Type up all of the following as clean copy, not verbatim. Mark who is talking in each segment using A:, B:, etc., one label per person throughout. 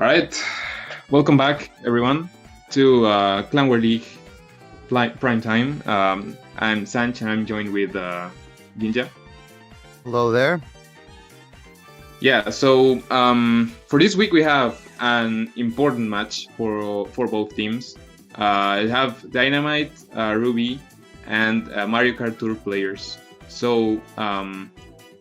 A: All right, welcome back, everyone, to Clan War League Primetime. I'm Sanch, and I'm joined with Ginja.
B: Hello there.
A: Yeah, so for this week we have an important match for both teams. I have Dynamite, Ruby, and Mario Kart Tour players. So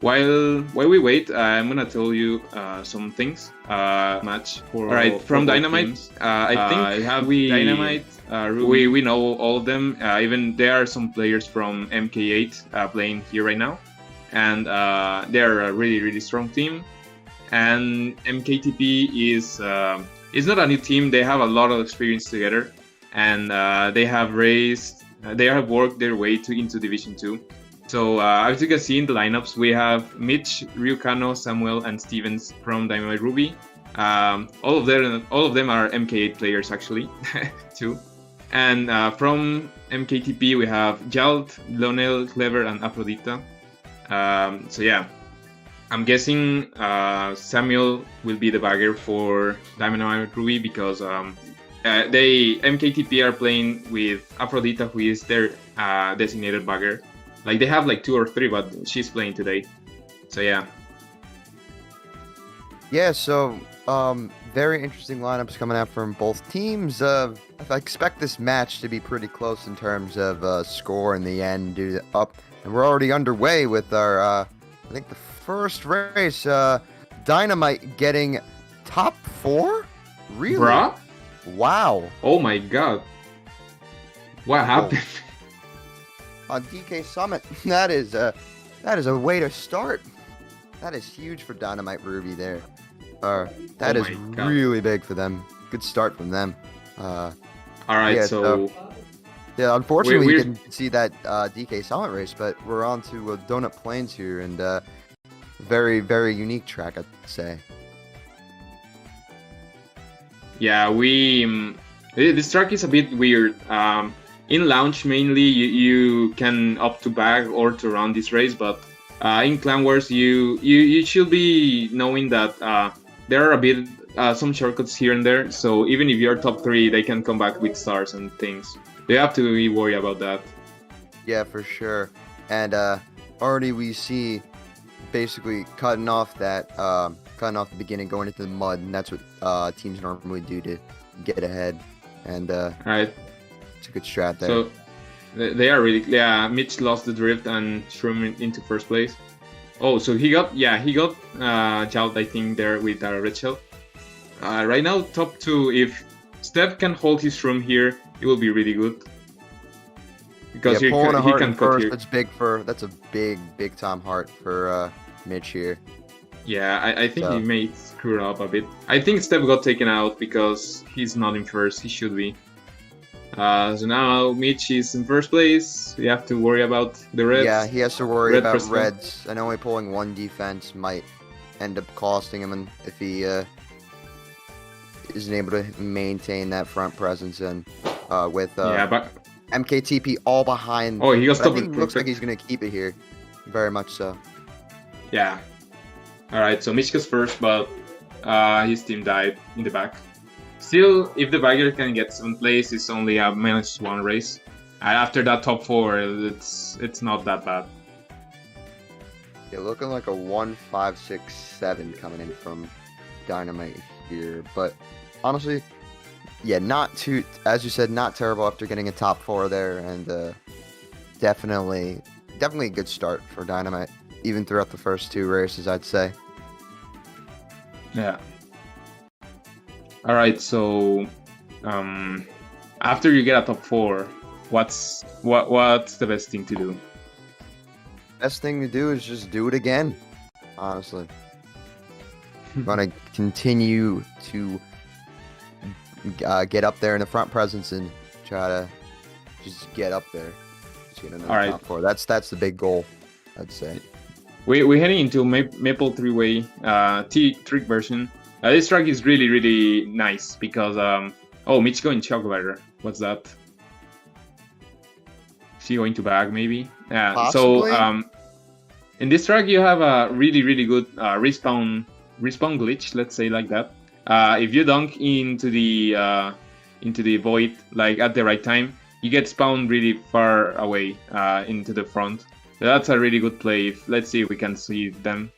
A: while we wait, I'm gonna tell you some things. Match for all right from Dynamite. I think Dynamite. Ruby. We know all of them. Even there are some players from MK8 playing here right now, and they're a really strong team. And MKTP is not a new team. They have a lot of experience together, and they have worked their way into Division 2. So as you can see in the lineups, we have Mitch, Ryukano, Samuel, and Stevens from Dynamite Ruby. All of them are MK8 players actually, too. And from MKTP we have Jalt, Lonel, Clever, and Aphrodita. So yeah, I'm guessing Samuel will be the bagger for Dynamite Ruby because MKTP are playing with Aphrodita, who is their designated bagger. Like they have like 2 or 3, but she's playing today. So yeah.
B: Yeah, so very interesting lineups coming out from both teams. I expect this match to be pretty close in terms of score in the end. And we're already underway with our, I think the first race. Dynamite getting top 4? Really?
A: Bruh?
B: Wow.
A: Oh my god. What happened?
B: On DK Summit, that is a way to start. That is huge for Dynamite Ruby there. That is really big for them. Good start from them.
A: All right,
B: yeah,
A: so
B: yeah, unfortunately we didn't see that DK Summit race, but we're on to Donut Plains here, and very unique track, I'd say.
A: yeah, this track is a bit weird. In launch, mainly, you can opt to bag or to run this race, but in Clan Wars, you should be knowing that there are a bit some shortcuts here and there. So even if you're top 3, they can come back with stars and things. You have to be worried about that.
B: Yeah, for sure. And already we see basically cutting off the beginning, going into the mud, and that's what teams normally do to get ahead. And
A: All right.
B: it's a good strat there.
A: So they are really, yeah. Mitch lost the drift and threw him into first place. Oh, so he got Jalt, I think, there with red shell. Right now, top 2. If Steph can hold his room here, it will be really good. Because he can cut here.
B: That's a big time heart for Mitch here.
A: Yeah, I think he may screw up a bit. I think Steph got taken out because he's not in first. He should be. So now Mitch is in first place. You have to worry about the reds.
B: Yeah, he has to worry about reds. And only pulling 1 defense might end up costing him if he isn't able to maintain that front presence and with
A: but
B: MKTP all behind.
A: Oh, he got stopped.
B: It looks like he's gonna keep it here, very much so.
A: Yeah. All right, so Mitch goes first, but his team died in the back. Still, if the bagger can get 7th place, it's only a -1 race. And after that top 4, it's not that bad.
B: Yeah, looking like a 1, 5, 6, 7 coming in from Dynamite here, but honestly, yeah, not too, as you said, not terrible after getting a top 4 there, and definitely a good start for Dynamite, even throughout the first 2 races, I'd say.
A: Yeah. All right, so after you get a top 4, what's the best thing to do?
B: Best thing to do is just do it again, honestly. I'm gonna continue to get up there in the front presence and try to just get up there. Just get another top 4. That's the big goal, I'd say.
A: We're heading into Maple 3-way T-trick version. This track is really nice because Mitch going Chocobatter. What's that? Is he going to bag maybe? Yeah.
B: Possibly.
A: So in this track you have a really good respawn glitch. Let's say like that. if you dunk into the void like at the right time, you get spawned really far away into the front. So that's a really good play. Let's see if we can see them.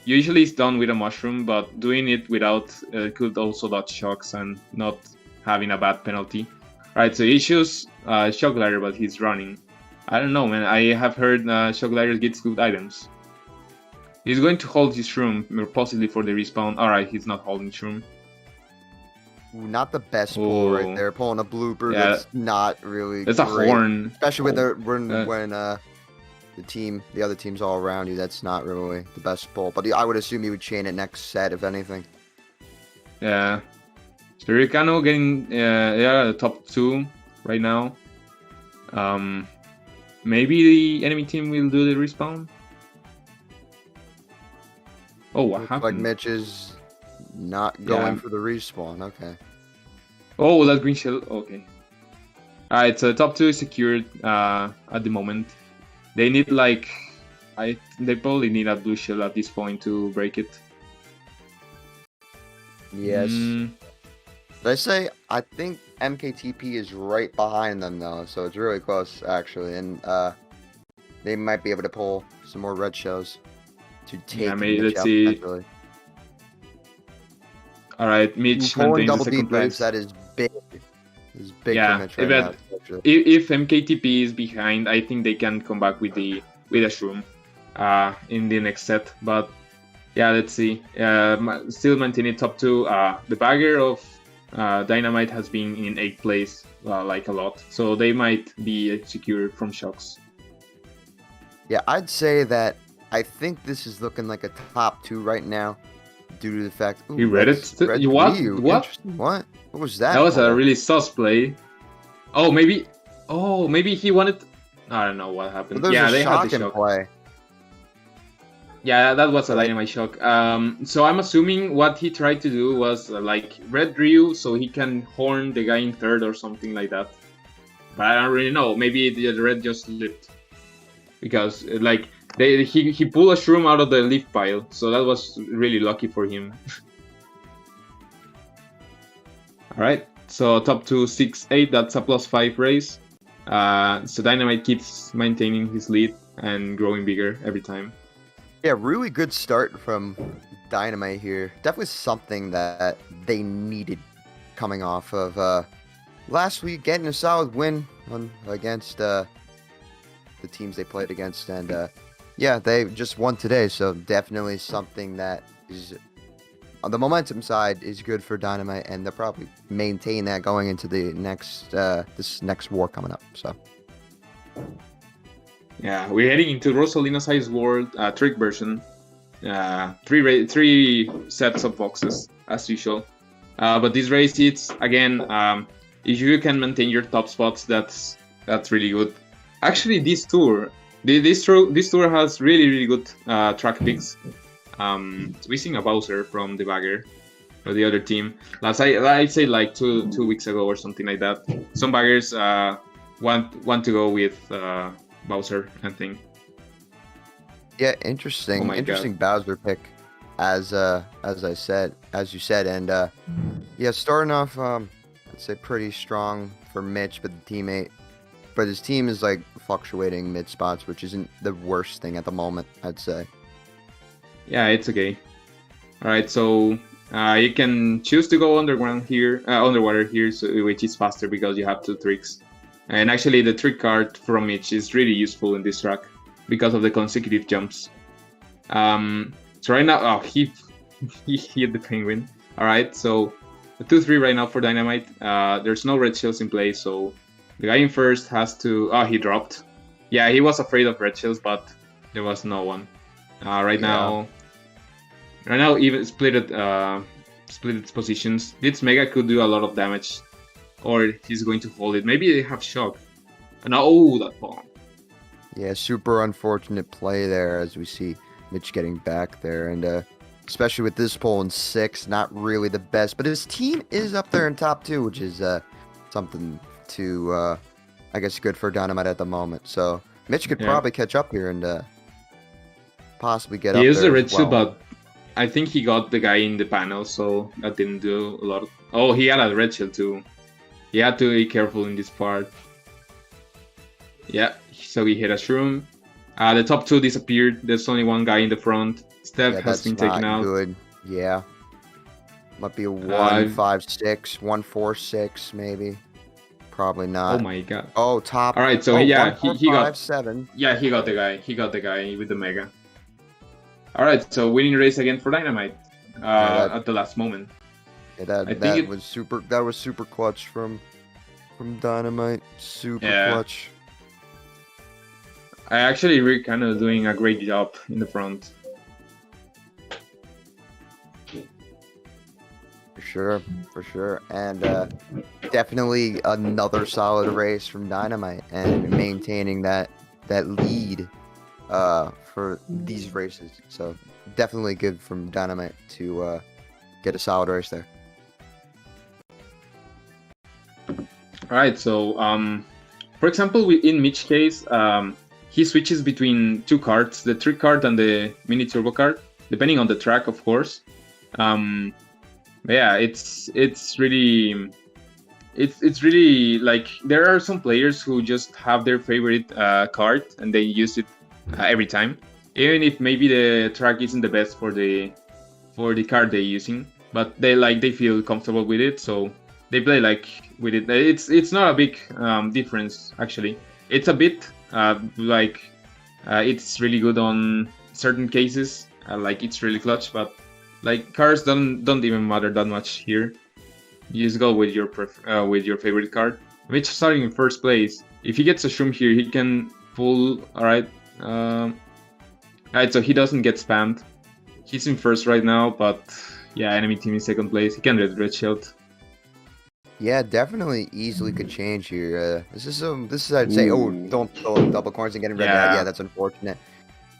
A: Usually it's done with a mushroom, but doing it without could also dodge shocks and not having a bad penalty. Right, so he chooses shock glider, but he's running. I don't know, man. I have heard shock glider gets good items. He's going to hold his shroom, possibly for the respawn. Alright, he's not holding shroom.
B: Ooh, not the best pull right there. Pulling a blooper that's not really
A: That's
B: great.
A: a horn.
B: Especially when the other team's all around you. That's not really the best pull. But I would assume he would chain it next set, if anything.
A: Yeah. So Ricano getting the top 2 right now. Maybe the enemy team will do the respawn. Oh, what happened?
B: Like Mitch is not going for the respawn. Okay.
A: Oh, that green shell. Okay. Alright, so top 2 is secured at the moment. They need like... they probably need a blue shell at this point to break it.
B: Yes. Did I say, I think MKTP is right behind them though, so it's really close actually, and they might be able to pull some more red shells to take.
A: Yeah, maybe let's see. All right, Mitch
B: pulling
A: maintains
B: double
A: the second
B: defense.
A: place.
B: That is big. Is big
A: Yeah,
B: for Mitch right now,
A: if MKTP is behind, I think they can come back with a shroom in the next set. But yeah, let's see. Still maintaining top 2. The bagger of Dynamite has been in 8th place like a lot, so they might be secured from shocks.
B: Yeah, I'd say that I think this is looking like a top 2 right now, due to the fact.
A: He read it. What?
B: What was that?
A: That was a really sus play. Oh, maybe he wanted. I don't know what happened.
B: Well,
A: yeah, they had the
B: in
A: shock.
B: Play.
A: Yeah, that was a Dynamite shock. So I'm assuming what he tried to do was like red Ryu, so he can horn the guy in 3rd or something like that. But I don't really know. Maybe the red just slipped because like he pulled a shroom out of the leaf pile, so that was really lucky for him. All right, so top 2, 6-8. That's a +5 race. So Dynamite keeps maintaining his lead and growing bigger every time.
B: Yeah, really good start from Dynamite here. Definitely something that they needed coming off of last week, getting a solid win against the teams they played against. And yeah, they just won today, so definitely something that is on the momentum side is good for Dynamite, and they'll probably maintain that going into the next this next war coming up. So.
A: Yeah, we're heading into Rosalina's Ice World trick version. 3 sets of boxes as usual. But this race, it's again, if you can maintain your top spots, that's really good. Actually, this tour has really good track picks. Missing a Bowser from the bagger or the other team. I'd say like two weeks ago or something like that. Some baggers want to go with Bowser, I think.
B: Yeah, interesting.
A: Oh
B: interesting God. Bowser pick, as you said, and yeah, starting off, I'd say pretty strong for Mitch, but his team is like fluctuating mid spots, which isn't the worst thing at the moment, I'd say.
A: Yeah, it's okay. All right, so you can choose to go underwater here, so, which is faster because you have 2 tricks. And actually, the trick card from Mitch is really useful in this track because of the consecutive jumps. So right now, he hit the penguin. All right, so 2-3 right now for Dynamite. There's no red shells in play, so the guy in 1st has to. Oh, he dropped. Yeah, he was afraid of red shells, but there was no one. Right now, even split its positions. This Mega could do a lot of damage. Or he's going to hold it. Maybe they have shock. Oh, that bomb.
B: Yeah, super unfortunate play there as we see Mitch getting back there. And especially with this pull in 6, not really the best. But his team is up there in top 2, which is something to, I guess, good for Dynamite at the moment. So Mitch could probably catch up here and possibly get up there.
A: He is a red shield, but I think he got the guy in the panel, so that didn't do a lot. Oh, he had a red shield too. He had to be careful in this part. Yeah, so he hit a shroom. The top 2 disappeared. There's only one guy in the front. Steph has been taken out.
B: Good. Yeah. Might be a 1-5-6, 1-4-6 maybe. Probably not.
A: Oh my god.
B: Oh, top.
A: All right, so he got
B: 7.
A: Yeah, he got the guy. He got the guy with the mega. All right, so winning race again for Dynamite at the last moment.
B: Yeah, that was super. That was super clutch from Dynamite. Super clutch.
A: I actually really kind of doing a great job in the front.
B: For sure, and definitely another solid race from Dynamite and maintaining that lead for these races. So definitely good from Dynamite to get a solid race there.
A: All right, so for example, in Mitch's case, he switches between 2 carts, the trick cart and the mini turbo cart, depending on the track, of course. Yeah, it's really like there are some players who just have their favorite cart and they use it every time, even if maybe the track isn't the best for the card they're using, but they feel comfortable with it, so they play with it. It's not a big difference actually. It's a bit it's really good on certain cases, it's really clutch, but cars don't even matter that much here. You just go with your favorite card. Mitch starting in first place. If he gets a shroom here, he can pull. Alright. Alright, so he doesn't get spammed. He's in first right now, but yeah, enemy team in second place. He can get red shield.
B: Yeah, definitely easily could change here. This is I'd say, oh, don't throw double corners and getting red. Yeah, that's unfortunate.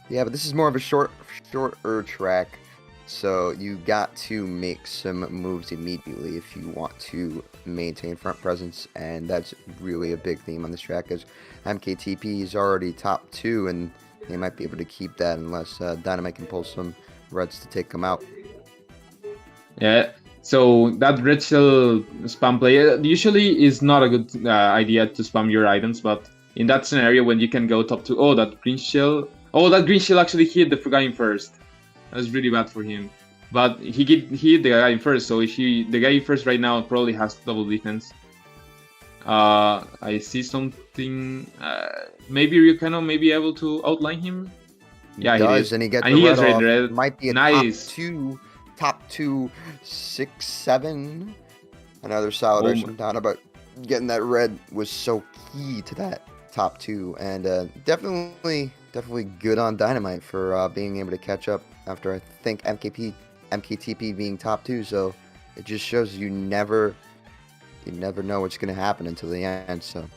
B: Yeah, but this is more of a shorter track. So you got to make some moves immediately if you want to maintain front presence, and that's really a big theme on this track, as MKTP is already top 2, and they might be able to keep that unless Dynamite can pull some reds to take them out.
A: Yeah, so that red shell spam play usually is not a good idea to spam your items, but in that scenario when you can go top 2, oh, that green shell actually hit the guy in first. That's really bad for him, but he hit the guy in first. So the guy in first right now probably has double defense. I see something. Maybe Ryukano may be able to outline him. Yeah,
B: he does, and he gets red. Might be a
A: nice.
B: top 2, 6, 7. Another solid race from Donna, but getting that red was so key to that top 2, and definitely good on Dynamite for being able to catch up after, I think, MKTP being top 2. So it just shows you never know what's going to happen until the end. So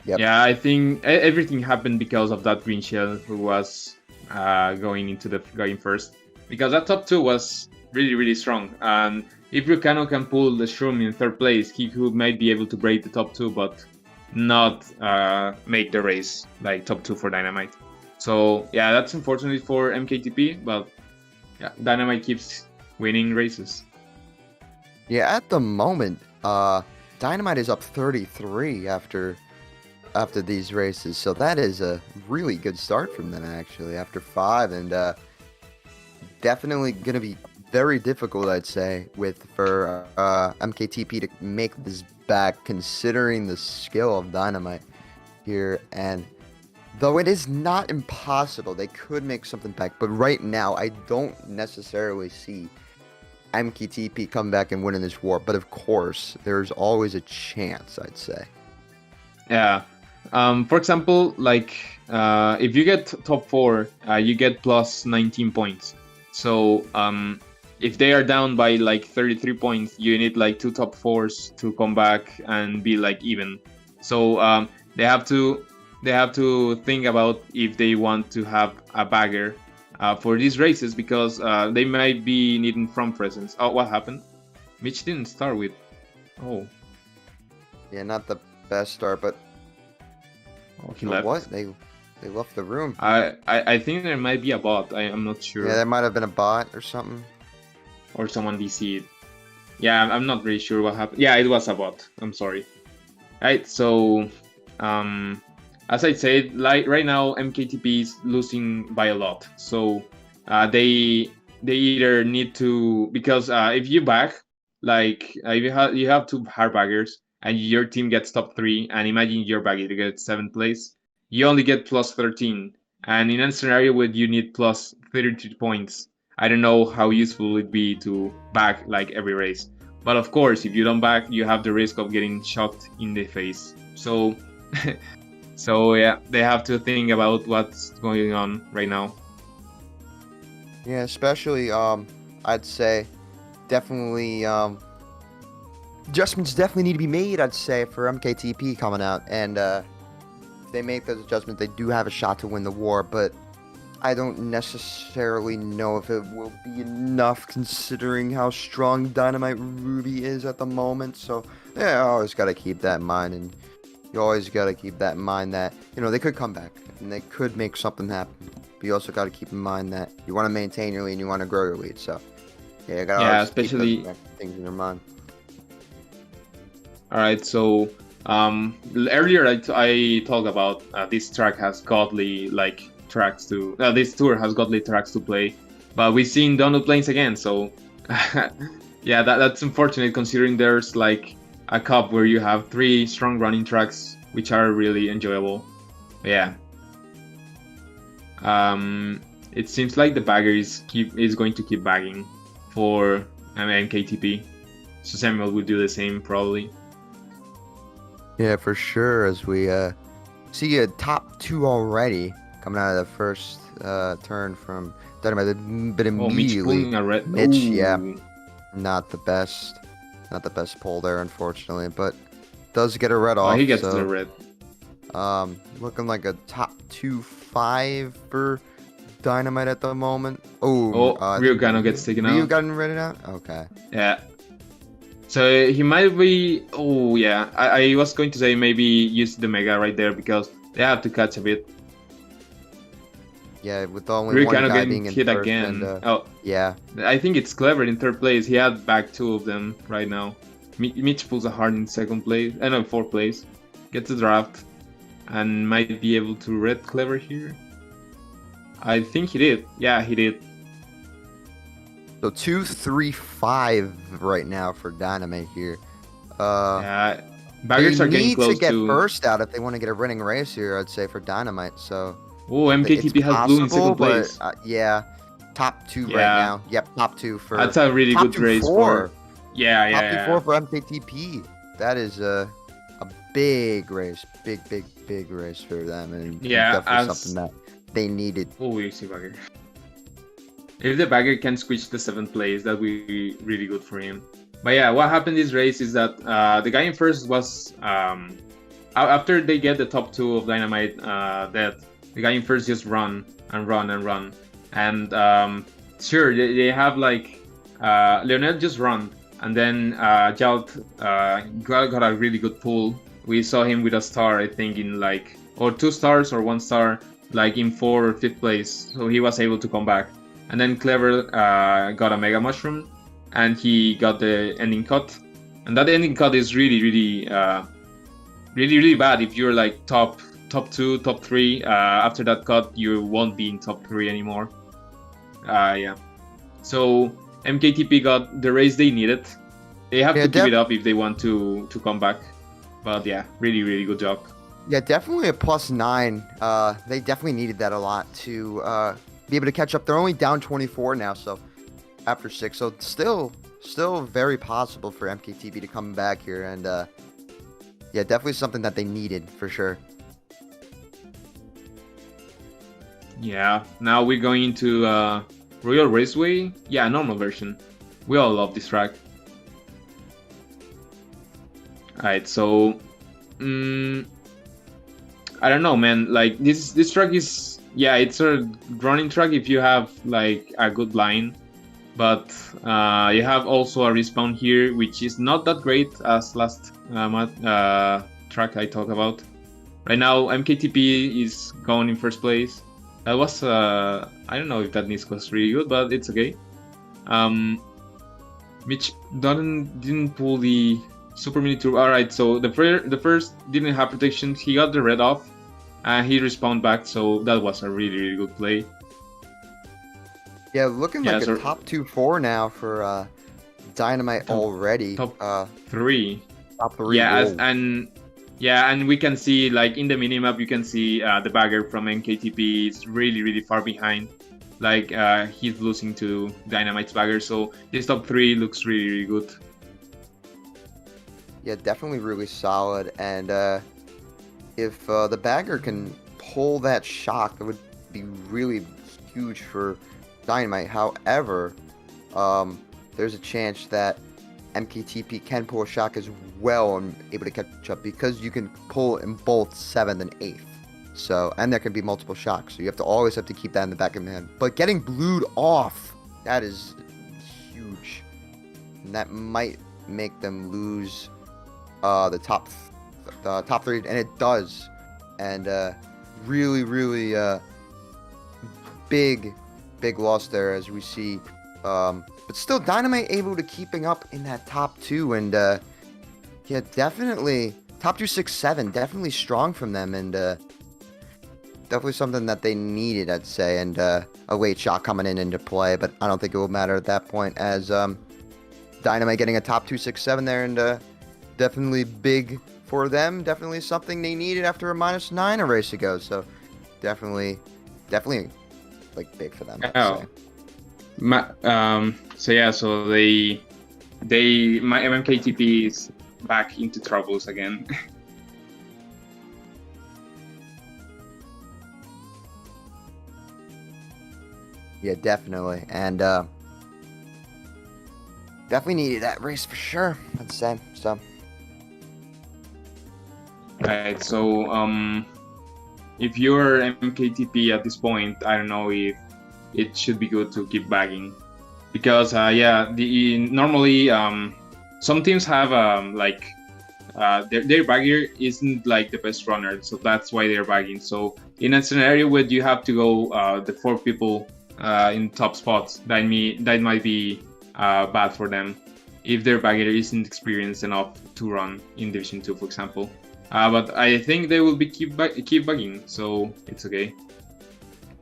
A: yeah, I think everything happened because of that green shell who was going into the guy first, because that top 2 was really strong, and if Ryukano can pull the shroom in third place, he could might be able to break the top 2, but not make the race top 2 for Dynamite. So yeah, that's unfortunate for MKTP, but yeah, Dynamite keeps winning races.
B: Yeah, at the moment, Dynamite is up 33 after these races, so that is a really good start from them actually after 5, and definitely going to be very difficult, I'd say, for MKTP to make this back, considering the skill of Dynamite here. And though it is not impossible, they could make something back. But right now, I don't necessarily see MKTP come back and winning this war. But of course, there's always a chance, I'd say.
A: Yeah. For example, if you get top 4, you get plus 19 points. So if they are down by 33 points, you need 2 top 4s to come back and be even. So they have to think about if they want to have a bagger for these races, because they might be needing front presence. Oh, what happened? Mitch didn't start with. Oh.
B: Yeah, not the best start, but
A: he left.
B: What? They left the room.
A: I think there might be a bot. I'm not sure.
B: Yeah, there might have been a bot or something.
A: Or someone DC'd. Yeah, I'm not really sure what happened. Yeah, it was a bot. I'm sorry. Right, so as I said, like right now MKTP is losing by a lot. So they either need to, because if you back, like if you have two hard baggers and your team gets top 3, and imagine your bagger gets 7th place, you only get plus 13. And in a scenario where you need plus 32 points, I don't know how useful it'd be to back like every race. But of course, if you don't back, you have the risk of getting shot in the face. So, so yeah, they have to think about what's going on right now.
B: Yeah, especially I'd say definitely adjustments definitely need to be made. I'd say for MKTP coming out, and if they make those adjustments, they do have a shot to win the war. But I don't necessarily know if it will be enough considering how strong Dynamite Ruby is at the moment. So yeah, I always got to keep that in mind, and you always got to keep that in mind that, you know, they could come back and they could make something happen. But you also got to keep in mind that you want to maintain your lead and you want to grow your lead. So yeah, you got to
A: especially
B: keep those things in your mind.
A: All right, so earlier I talked about this track has godly like tracks to this tour has godly tracks to play, but we've seen Donut Plains again, so yeah, that's unfortunate considering there's like a cup where you have 3 strong running tracks which are really enjoyable. But yeah, it seems like the bagger is going to keep bagging for MKTP, so Samuel will do the same probably.
B: Yeah, for sure. As we see a top 2 already coming out of the first turn from Dynamite, but immediately
A: Mitch,
B: yeah, not the best pull there, unfortunately, but does get a red off.
A: He gets the red.
B: Looking like a top 2-5 for Dynamite at the moment.
A: Ryugano gets taken out.
B: Ryugano read it out. Okay.
A: Yeah. So he might be. Oh yeah, I was going to say maybe use the Mega right there because they have to catch a bit.
B: Yeah, with only one guy being in
A: hit
B: first
A: again.
B: And, yeah.
A: I think it's clever in 3rd place. He had back 2 of them right now. Mitch pulls a hard in 2nd place. No, 4th place. Gets the draft and might be able to red clever here. I think he did. Yeah, he did.
B: So 2-3-5 right now for Dynamite here.
A: Yeah, baggers are getting close to.
B: They need to get first out if they want to get a winning race here, I'd say, for Dynamite. So.
A: Oh, MKTP has blue in 2nd place.
B: Yeah, top 2 right now. Yep, top 2 for.
A: That's a really good race for. Yeah.
B: Top 2-4 for MKTP. That is a big race, big race for them, and definitely something that they needed.
A: Oh, we see bagger. If the bagger can squeeze the 7th place, that would be really good for him. But yeah, what happened this race is that the guy in first was after they get the top 2 of Dynamite, that the guy in first just run, and sure they have like Leonel just run, and then Jalt got a really good pull. We saw him with a star, I think, in like or 2 stars or 1 star, like in 4th or 5th place, so he was able to come back. And then Clever got a Mega Mushroom, and he got the ending cut. And that ending cut is really bad if you're like top 2, top 3. After that cut, you won't be in top 3 anymore. Yeah. So MKTP got the race they needed. They have to keep it up if they want to come back. But yeah, really good job.
B: Yeah, definitely a +9. They definitely needed that a lot to be able to catch up. They're only down 24 now, so after 6, so still very possible for MKTV to come back here, and yeah, definitely something that they needed for sure.
A: Yeah, now we're going into Royal Raceway. Yeah, normal version. We all love this track. Alright, so I don't know, man. Like this track is, yeah, it's a running track if you have like a good line, but you have also a respawn here, which is not that great as last track I talked about. Right now, MKTP is going in first place. That was I don't know if that Nisk was really good, but it's okay. Mitch didn't pull the super mini turbo. All right, so the first didn't have protection. He got the red off, and he respawned back. So that was a really good play.
B: Yeah, looking like a top 2-4 now for Dynamite already.
A: Top 3.
B: Top 3.
A: Yeah, and we can see like in the minimap, you can see the bagger from MKTP is really far behind. Like he's losing to Dynamite's bagger, so this top 3 looks really good.
B: Yeah, definitely really solid. And if the bagger can pull that shock, that would be really huge for Dynamite. However, there's a chance that MKTP can pull a shock as well and able to catch up, because you can pull in both 7th and 8th. So, and there can be multiple shocks, so you always have to keep that in the back of your head. But getting blued off, that is huge, and that might make them lose the top 3, and it does. And really big loss there, as we see. But still, Dynamite able to keeping up in that top 2, and yeah, definitely top 2, 6, 7, definitely strong from them, and definitely something that they needed, I'd say. And a late shot coming into play, but I don't think it will matter at that point, as Dynamite getting a top 2, 6, 7 there, and definitely big for them. Definitely something they needed after a -9 a race ago. So definitely like big for them.
A: Oh. So yeah, so my MKTP is back into troubles again.
B: Yeah, definitely. And definitely needed that race for sure, I'd say. So
A: right, so if you're MKTP at this point, I don't know if it should be good to keep bagging, because normally some teams have their bagger isn't like the best runner, so that's why they're bagging. So in a scenario where you have to go the 4 people in top spots, that might be bad for them if their bagger isn't experienced enough to run in Division 2, for example. But I think they will be keep bugging, so it's okay.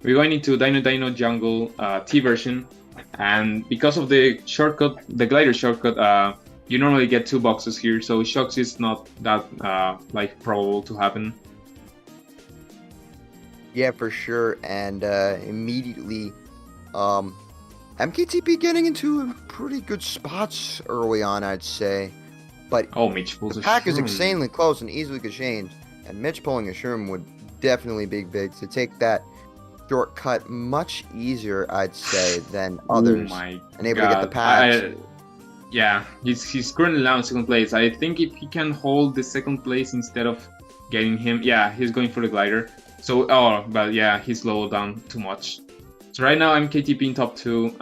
A: We're going into Dino Jungle T version, and because of the shortcut, the glider shortcut, you normally get 2 boxes here, so shocks is not that probable to happen.
B: Yeah, for sure. And immediately, MKTP getting into pretty good spots early on, I'd say. But
A: Mitch pulls
B: the
A: a
B: pack
A: shroom.
B: is insanely close and easily could change, and Mitch pulling a shroom would definitely be big to take that shortcut much easier, I'd say, than others.
A: Oh my
B: and able
A: God.
B: to get the packs.
A: Yeah, he's currently now in 2nd place. I think if he can hold the 2nd place instead of getting him, yeah, he's going for the glider. So, but yeah, he's slowed down too much. So right now, MKTP in top 2.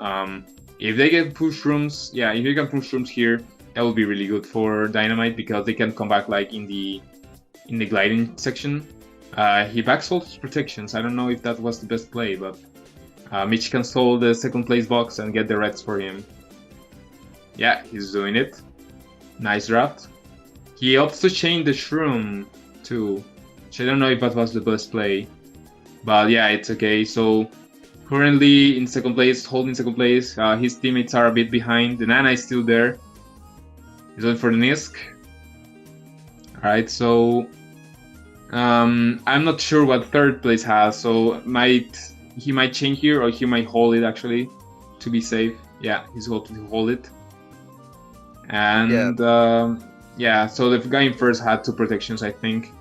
A: If they get push rooms, yeah, if they can push rooms here, that would be really good for Dynamite, because they can come back like in the gliding section. He backsold his protections. I don't know if that was the best play, but Mitch can stall the 2nd place box and get the reds for him. Yeah, he's doing it. Nice draft. He opts to chain the shroom too, which I don't know if that was the best play, but yeah, it's okay. So currently in 2nd place, holding 2nd place. His teammates are a bit behind. The Nana is still there. He's going for the Nisk. Alright, so I'm not sure what 3rd place has, so he might chain here, or he might hold it actually to be safe. Yeah, he's going to hold it. And yeah, so the guy in first had 2 protections, I think.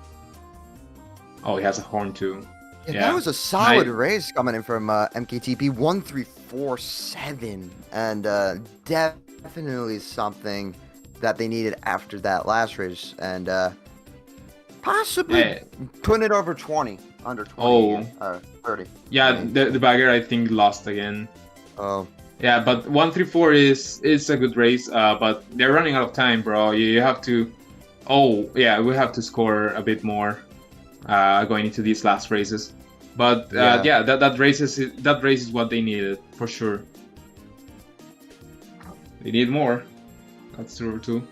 A: Oh, he has a horn too.
B: Yeah, that was a solid race coming in from MKTP, 1-3-4-7, and definitely something that they needed after that last race, and possibly putting it over 20, under 20, 30.
A: Yeah, the bagger I think lost again.
B: Oh.
A: Yeah, but 1-3-4 is a good race, but they're running out of time, bro. You have to. Oh, yeah, we have to score a bit more. going into these last races. But
B: Yeah.
A: that race is what they needed for sure. They need more. That's true too.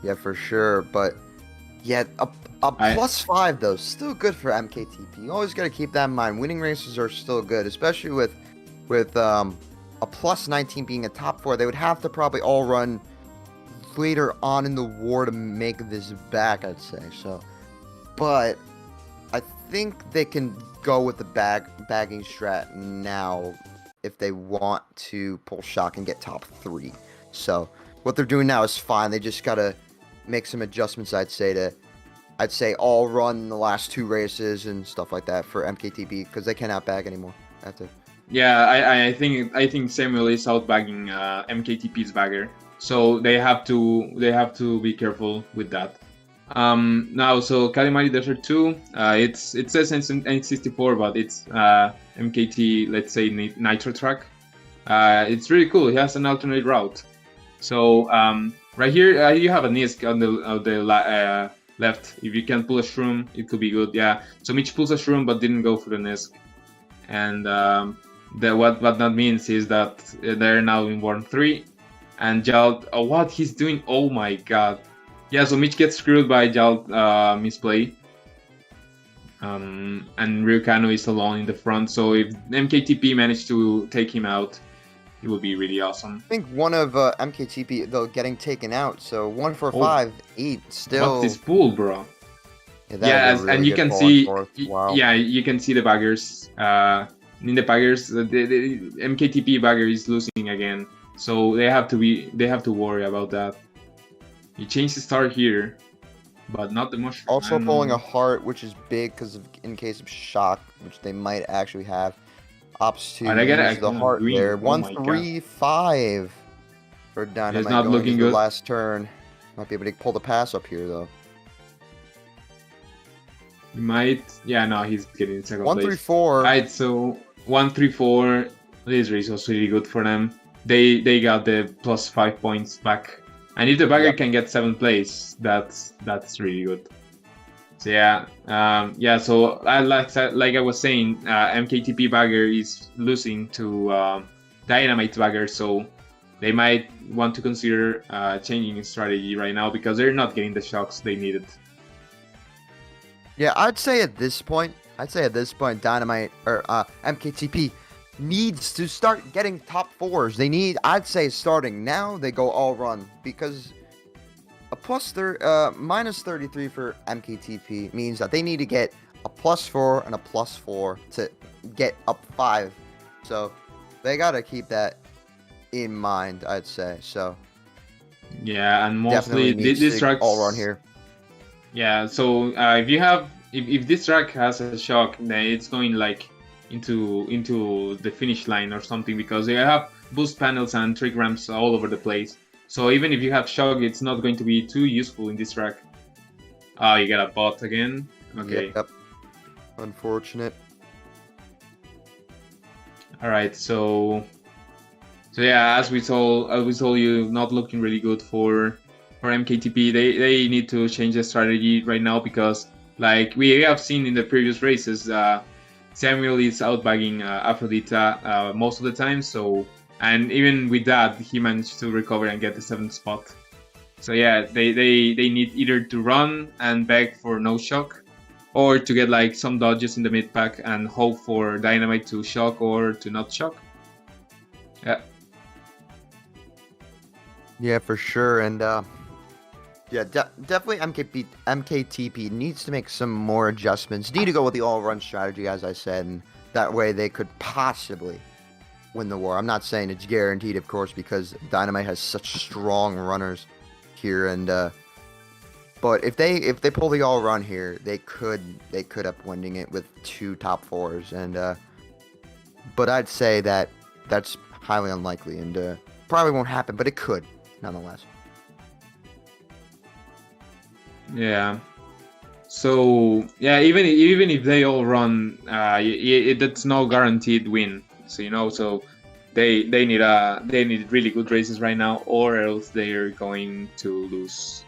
B: Yeah, for sure. But yeah, a +5 though, still good for MKTP. You always got to keep that in mind. Winning races are still good, especially with a +19 being a top 4. They would have to probably all run later on in the war to make this back, I'd say. So, but I think they can go with the bagging strat now if they want to pull shock and get top 3. So what they're doing now is fine. They just gotta make some adjustments, I'd say all run the last 2 races and stuff like that for MKTP because they cannot bag anymore.
A: Yeah, I think Samuel is outbagging MKTP's bagger, so they have to be careful with that. Now, so Kalimari Desert 2, it says N64, but it's MKT, let's say Nitro track. It's really cool. It has an alternate route. So right here you have a Nisk on the left. If you can pull a Shroom, it could be good. Yeah. So Mitch pulls a Shroom but didn't go for the Nisk, and what that means is that they're now in Warm 3, and Jalt. Oh, what he's doing! Oh my god! Yeah, so Mitch gets screwed by Jalt misplay. And Ryukano is alone in the front, so if MKTP managed to take him out, it would be really awesome.
B: I think one of MKTP though getting taken out, so 1 for 5, 8 still.
A: What's this pool, bro?
B: Yeah, really
A: and you can see, wow. Yeah, you can see the baggers. In the baggers, the MKTP bagger is losing again, so they have to worry about that. He changed the star here, but not the mushroom.
B: Also pulling a heart, which is big because in case of shock, which they might actually have. Ops 2 use the heart green. There. 1-3-5 for Dynamite.
A: It's not looking good.
B: The last turn. Might be able to pull the pass up here though.
A: He might. Yeah, no, he's getting second
B: 1-3-4.
A: Alright, so 1-3-4. This race was really good for them. They got the +5 points back. And if the bagger can get 7th place, that's really good. So yeah, so like I was saying, MKTP bagger is losing to Dynamite bagger, so they might want to consider changing strategy right now because they're not getting the shocks they needed.
B: Yeah, I'd say at this point, Dynamite or MKTP needs to start getting top 4s. I'd say starting now, they go all run because a -33 for MKTP means that they need to get a +4 and a +4 to get up 5. So they gotta keep that in mind, I'd say. So
A: yeah, and mostly this track
B: all run here.
A: Yeah, so if this track has a shock, then it's going like into the finish line or something because they have boost panels and trick ramps all over the place. So even if you have shock, it's not going to be too useful in this track. Oh, you got a bot again? Okay.
B: Yep. Unfortunate.
A: Alright, so yeah, as we told you, not looking really good for MKTP. They need to change the strategy right now because like we have seen in the previous races, Samuel is outbagging Aphrodita most of the time, so and even with that he managed to recover and get the 7th spot. So yeah, they need either to run and beg for no shock or to get like some dodges in the mid pack and hope for Dynamite to shock or to not shock.
B: Yeah, for sure. And yeah, definitely MKTP needs to make some more adjustments. Need to go with the all-run strategy, as I said, and that way they could possibly win the war. I'm not saying it's guaranteed, of course, because Dynamite has such strong runners here. And but if they pull the all-run here, they could up winning it with 2 top 4s. And but I'd say that that's highly unlikely and probably won't happen, but it could nonetheless.
A: Yeah. So yeah, even if they all run, that's no guaranteed win. So so they need really good races right now, or else they are going to lose.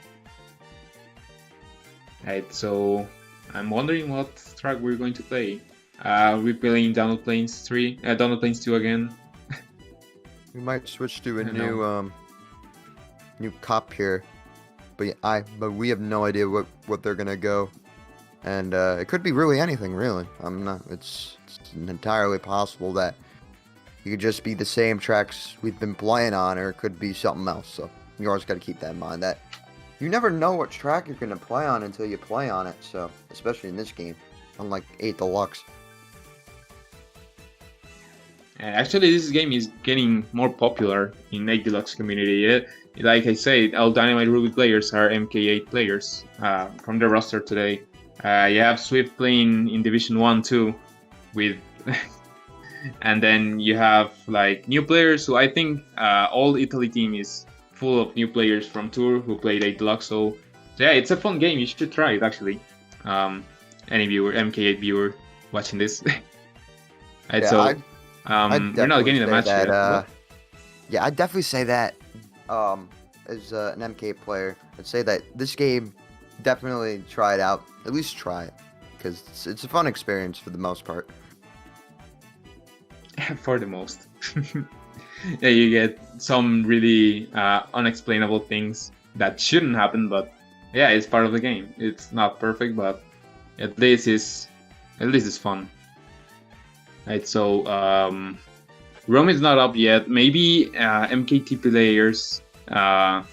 A: Right, so I'm wondering what track we're going to play. We're playing Download Plains 3, Download Plains 2 again.
B: We might switch to a
A: I know.
B: new cop here, but we have no idea what they're gonna go, and it could be really anything. Really, I'm not. It's entirely possible that it could just be the same tracks we've been playing on, or it could be something else. So you always got to keep that in mind. That you never know what track you're gonna play on until you play on it. So especially in this game, unlike 8 Deluxe.
A: Actually, this game is getting more popular in 8 Deluxe community. Like I said, all Dynamite Ruby players are MK8 players from the roster today. You have Swift playing in Division 1 too, with, and then you have like new players who I think all Italy team is full of new players from Tour who played 8 Deluxe. So yeah, it's a fun game. You should try it actually. Any viewer, MK8 viewer watching this. Right,
B: Yeah,
A: so.
B: I'd
A: We're not getting the match
B: that,
A: yet.
B: yeah, I'd definitely say that as an MK player, I'd say that this game, definitely try it out. At least try it, because it's a fun experience for the most part.
A: For the most. Yeah, you get some really unexplainable things that shouldn't happen, but yeah, it's part of the game. It's not perfect, but at least it's fun. Right, so Rome is not up yet. Maybe MKT players are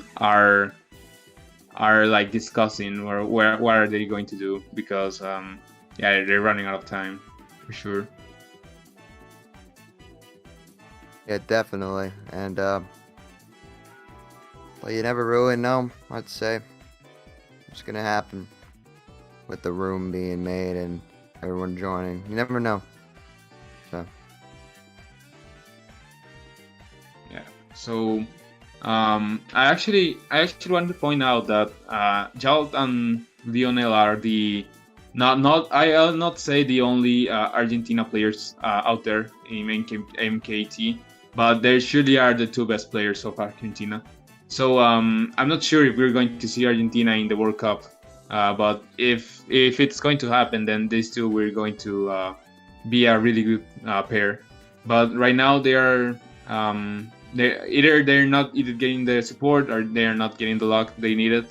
A: like discussing what are they going to do, because yeah, they're running out of time for sure.
B: Yeah, definitely, and but you never really know. I'd say what's gonna happen with the room being made and everyone joining. You never know. So.
A: Yeah. So I actually want to point out that Jalt and Lionel are the I'll not say the only Argentina players out there in MKT, but they surely are the two best players of Argentina. So I'm not sure if we're going to see Argentina in the World Cup, but if it's going to happen, then these two we're going to be a really good pair. But right now they're not either getting the support or they're not getting the luck they needed.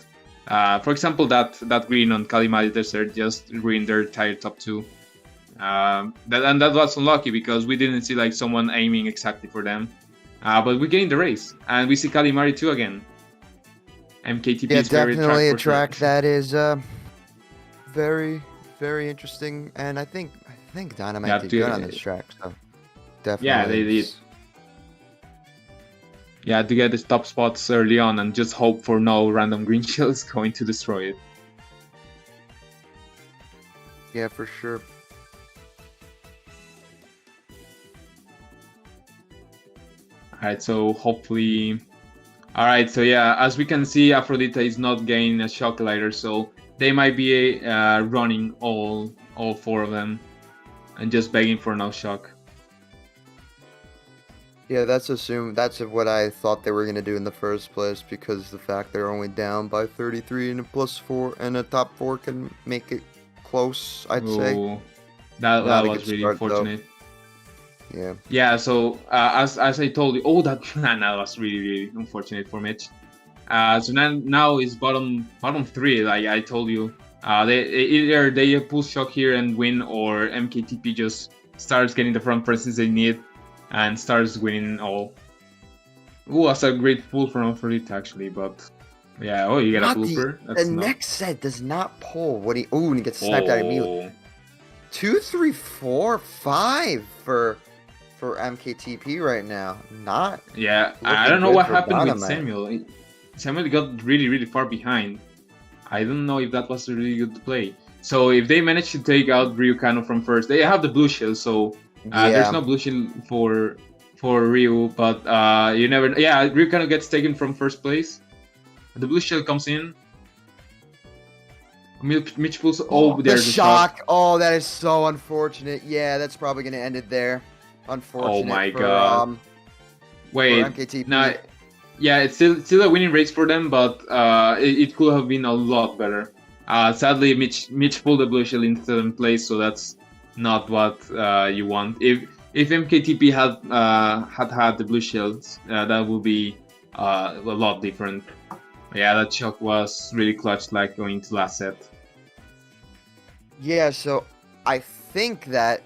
A: For example, that green on Kalimari Desert just ruined their entire top 2. That was unlucky because we didn't see like someone aiming exactly for them. But we gained the race and we see Kalimari 2 again. MKTP's
B: yeah,
A: favorite
B: definitely
A: track
B: a track that is very, very interesting, and I think Dynamite did good on this track. So definitely,
A: yeah, they did. Yeah, to get the top spots early on and just hope for no random green shells going to destroy it.
B: Yeah, for sure.
A: Alright, so hopefully... Alright, so yeah, as we can see, Aphrodite is not getting a shock lighter, so they might be running all 4 of them and just begging for no shock.
B: Yeah, that's what I thought they were going to do in the first place, because the fact they're only down by 33 and a +4 and a top 4 can make it close, I'd say.
A: That was really unfortunate.
B: Though. Yeah.
A: Yeah, so as I told you, that was really, really unfortunate for Mitch. So now is bottom 3, like I told you. They pull shock here and win, or MKTP just starts getting the front presence they need and starts winning all. Ooh, that's a great pull from Aphrodite actually, but yeah, you get a blooper.
B: The next set does not pull. And he gets sniped out immediately. 2, 3, 4, 5 for MKTP right now.
A: Yeah, I don't know what happened with Samuel. Samuel got really, really far behind. I don't know if that was a really good play. So if they manage to take out Ryukano from first, they have the blue shield, so there's no blue shield for Ryu, but you never... Yeah, Ryukano gets taken from first place. The blue shield comes in. Mitch pulls... there's
B: the shock. Oh, that is so unfortunate. Yeah, that's probably going to end it there. Unfortunate.
A: Oh my god. Wait,
B: for MKTP.
A: Yeah, it's still a winning race for them, but it could have been a lot better. Sadly, Mitch pulled the blue shell in 7th place, so that's not what you want. If MKTP had the blue shells, that would be a lot different. Yeah, that shock was really clutch, like going to last set.
B: Yeah, so I think that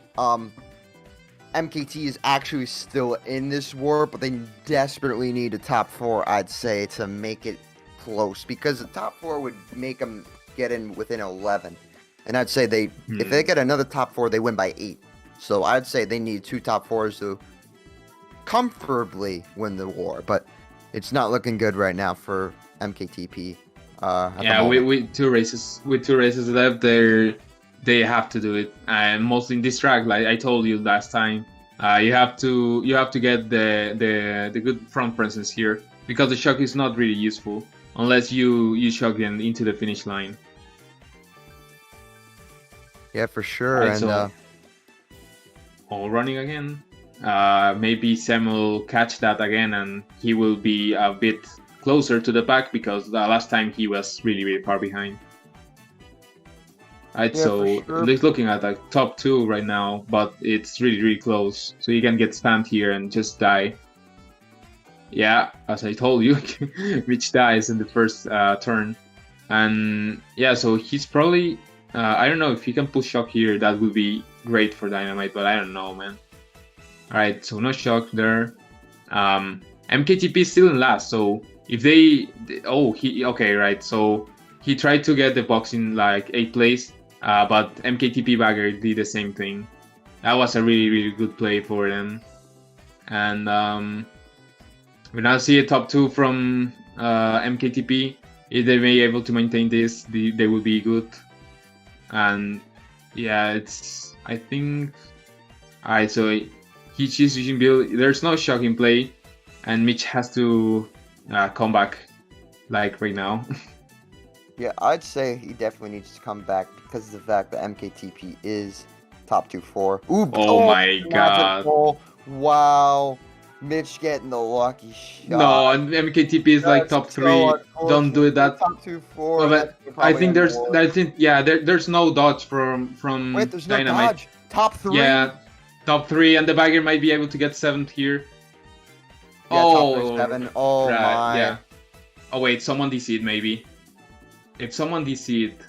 B: MKT is actually still in this war, but they desperately need a top 4, I'd say, to make it close, because the top 4 would make them get in within 11. And I'd say if they get another top 4, they win by 8. So I'd say they need 2 top 4s to comfortably win the war, but it's not looking good right now for MKTP.
A: Yeah, with two races left, they have to do it, and mostly in this track, like I told you last time, you have to get the good front presence here, because the shock is not really useful unless you shock them into the finish line.
B: Yeah, for sure.
A: Right,
B: and
A: so, all running again. Maybe Sam will catch that again, and he will be a bit closer to the pack, because last time he was really far behind. Right,
B: yeah,
A: so
B: sure.
A: he's looking at like top 2 right now, but it's really close. So he can get spammed here and just die. Yeah, as I told you, Mitch dies in the first turn. And yeah, so he's probably... I don't know if he can pull shock here. That would be great for Dynamite, but I don't know, man. Alright, so no shock there. MKTP is still in last, so if they... Oh, okay, right. So he tried to get the box in like 8th place, but MKTP bagger did the same thing. That was a really good play for them. And we now see a top 2 from MKTP. If they may be able to maintain this, they will be good. And yeah, it's... I think... Alright, so he's using build. There's no shock in play, and Mitch has to come back, like right now.
B: Yeah, I'd say he definitely needs to come back because of the fact that MKTP is top 2-4. Ooh,
A: oh my god.
B: Goal. Wow. Mitch getting the lucky shot.
A: No, and MKTP is like top 3. Don't do that.
B: Top 2-4.
A: Oh, but I think there's no dodge from
B: Wait, there's
A: Dynamite.
B: No dodge. Top 3?
A: Yeah, top 3, and the bagger might be able to get 7th here.
B: Yeah, top 7. Oh right, my.
A: Yeah. Oh wait, someone DC'd maybe. If someone DC'd.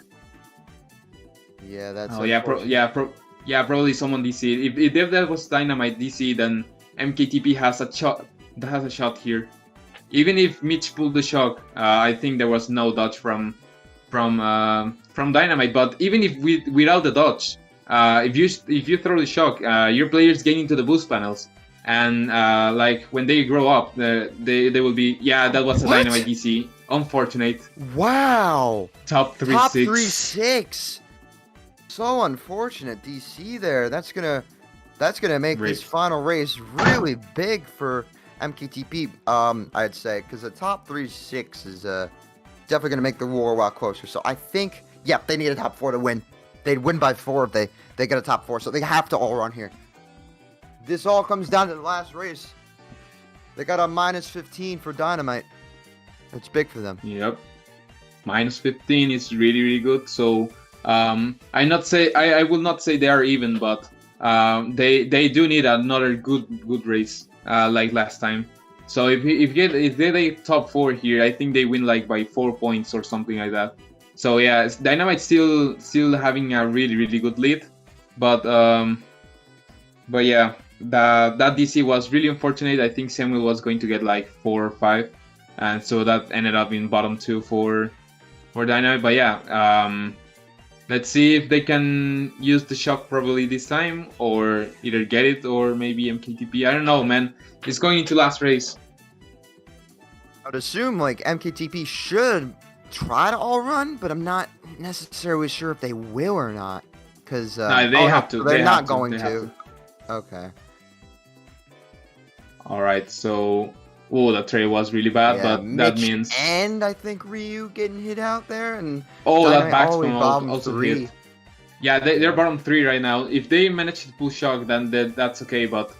B: Yeah, that's.
A: Oh yeah, probably someone DC'd. If that was Dynamite DC, then MKTP has a shot here. Even if Mitch pulled the shock, I think there was no dodge from Dynamite. But even if without the dodge, if you throw the shock, your players gain into the boost panels, and like when they grow up, they will be. Yeah, that was a Dynamite DC. Unfortunate.
B: Wow.
A: Top 3-6.
B: Top 3-6. So unfortunate DC there. That's gonna make this final race really big for MKTP. I'd say, because the top 3-6 is definitely gonna make the war a lot closer. So I think, yeah, they need a top 4 to win. They'd win by 4 if they get a top 4. So they have to all run here. This all comes down to the last race. They got a -15 for Dynamite. It's big for them.
A: Yep. -15 is really good. So I will not say they are even, but they do need another good race like last time. So if they top 4 here, I think they win like by 4 points or something like that. So yeah, Dynamite still having a really good lead, but yeah, that DC was really unfortunate. I think Samuel was going to get like 4 or 5, and so that ended up in bottom 2 for Dynamite. But yeah, let's see if they can use the shock probably this time, or either get it or maybe MKTP. I don't know, man. It's going into last race.
B: I would assume like MKTP should try to all run, but I'm not necessarily sure if they will or not. Because
A: no, they have to.
B: They're not going to. Okay.
A: All right. So, the trade was really bad, but
B: Mitch
A: that means.
B: And I think Ryu getting hit out there, and
A: that backspin also
B: hit.
A: hit. Yeah, they're bottom 3 right now. If they manage to pull shock, then that's okay. But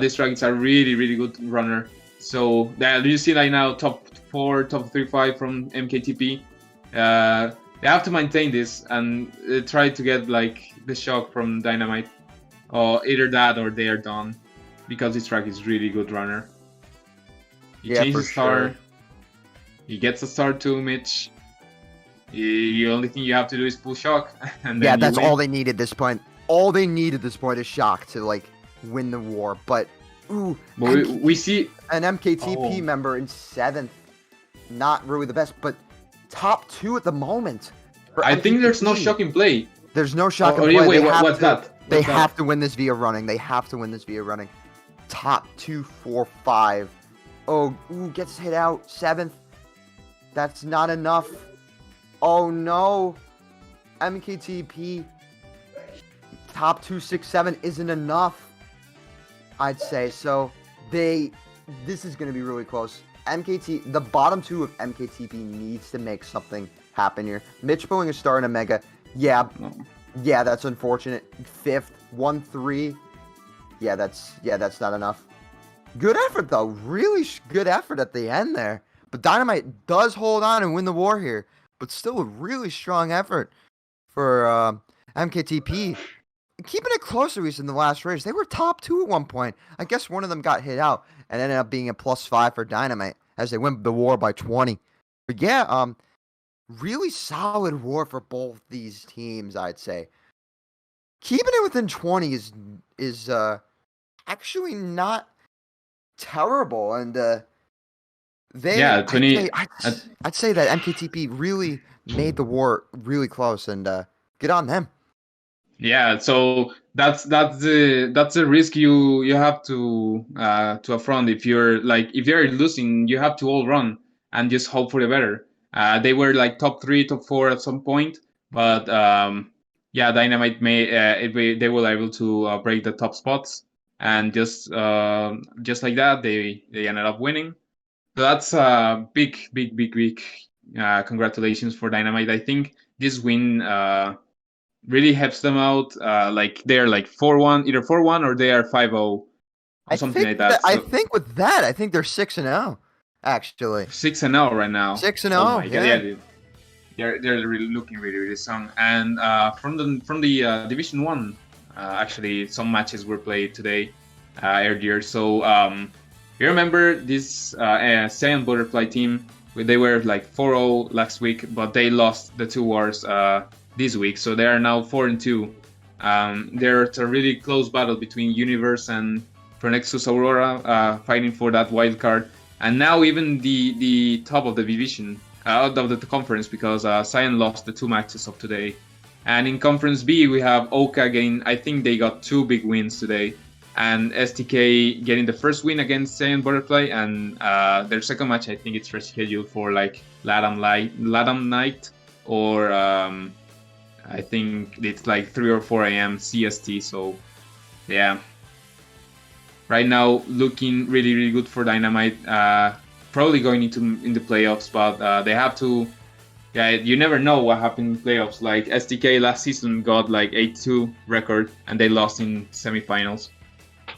A: this track is a really good runner. So you see right now top 4, top 3, 5 from MKTP. they have to maintain this and try to get like the shock from Dynamite, or either that or they are done, because this track is really good runner. He changes star. Sure. He gets a star too, Mitch. The only thing you have to do is pull shock, and then
B: that's all they need at this point. All they need at this point is shock to like win the war. But
A: we see
B: an MKTP member in 7th, not really the best, but top 2 at the moment.
A: I think there's no shock in play.
B: There's no shock in play.
A: Wait, what's that?
B: They have to win this via running. They have to win this via running. Top 2, 4, 5. Oh, gets hit out. 7th. That's not enough. Oh no. MKTP. Top 2, 6, 7 isn't enough, I'd say. So this is going to be really close. The bottom 2 of MKTP needs to make something happen here. Mitch pulling a star in a mega. Yeah, that's unfortunate. 5th, 1-3. Yeah, that's not enough. Good effort though. Really good effort at the end there. But Dynamite does hold on and win the war here. But still a really strong effort for MKTP. Keeping it close, at least in the last race. They were top 2 at one point. I guess one of them got hit out and ended up being a +5 for Dynamite as they win the war by 20. But yeah, really solid war for both these teams, I'd say. Keeping it within 20 is actually not terrible, and
A: 20.
B: I'd say that MKTP really made the war really close, and good on them.
A: Yeah, so that's the risk you have to affront. If you're losing, you have to all run and just hope for the better. They were like top 3, top 4 at some point, but Dynamite they were able to break the top spots, and just like that they ended up winning. So that's big congratulations for Dynamite. I think this win really helps them out. Like they're like 4-1, either 4-1 or they are 5-0, or something like that.
B: I think with that, I think they're 6-0. Actually,
A: 6-0 right now.
B: 6-0.
A: Oh my God, they're really looking really strong. And from the Division 1, actually some matches were played today, earlier. So you remember this Saiyan Butterfly team? They were like 4-0 last week, but they lost the 2 wars this week, so they are now 4-2. There's a really close battle between Universe and Pronexus Aurora, fighting for that wild card. And now even the top of the division, out of the conference, because Cyan lost the 2 matches of today. And in Conference B, we have Oka getting, I think they got 2 big wins today. And STK getting the first win against Cyan Butterfly, and their second match, I think it's rescheduled for like Latam night, or I think it's like 3 or 4 a.m. CST. So yeah, right now looking really good for Dynamite. Probably going in the playoffs, but they have to. Yeah, you never know what happened in playoffs. Like STK last season got like 8-2 record, and they lost in semifinals.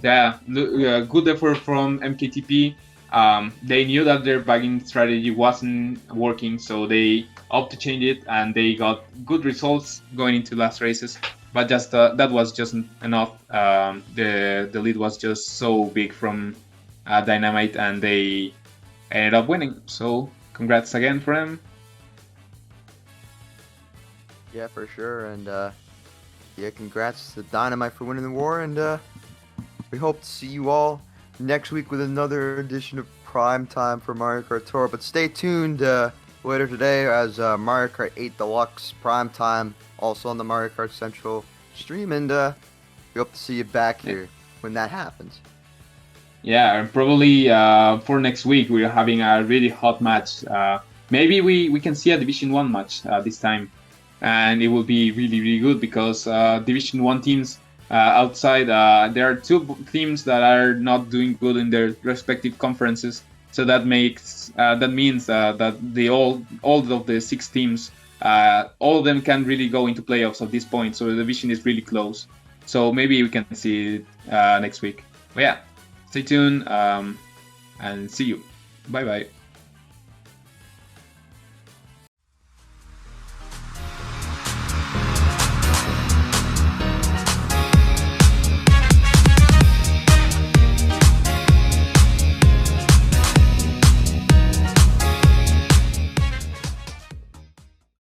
A: Yeah, good effort from MKTP. They knew that their bagging strategy wasn't working, so they opted to change it, and they got good results going into last races. But just that was just enough. The lead was just so big from Dynamite, and they ended up winning. So congrats again for them.
B: Yeah, for sure, and congrats to Dynamite for winning the war, and we hope to see you all next week with another edition of Primetime for Mario Kart Tour. But stay tuned later today as Mario Kart 8 Deluxe Primetime, also on the Mario Kart Central stream, and we hope to see you back here when that happens.
A: Yeah, and probably for next week we're having a really hot match. Maybe we can see a Division 1 match this time, and it will be really good, because Division 1 teams outside, there are 2 teams that are not doing good in their respective conferences. So that means that all of the 6 teams, all of them can really go into playoffs at this point. So the division is really close. So maybe we can see it next week. But yeah, stay tuned and see you. Bye bye.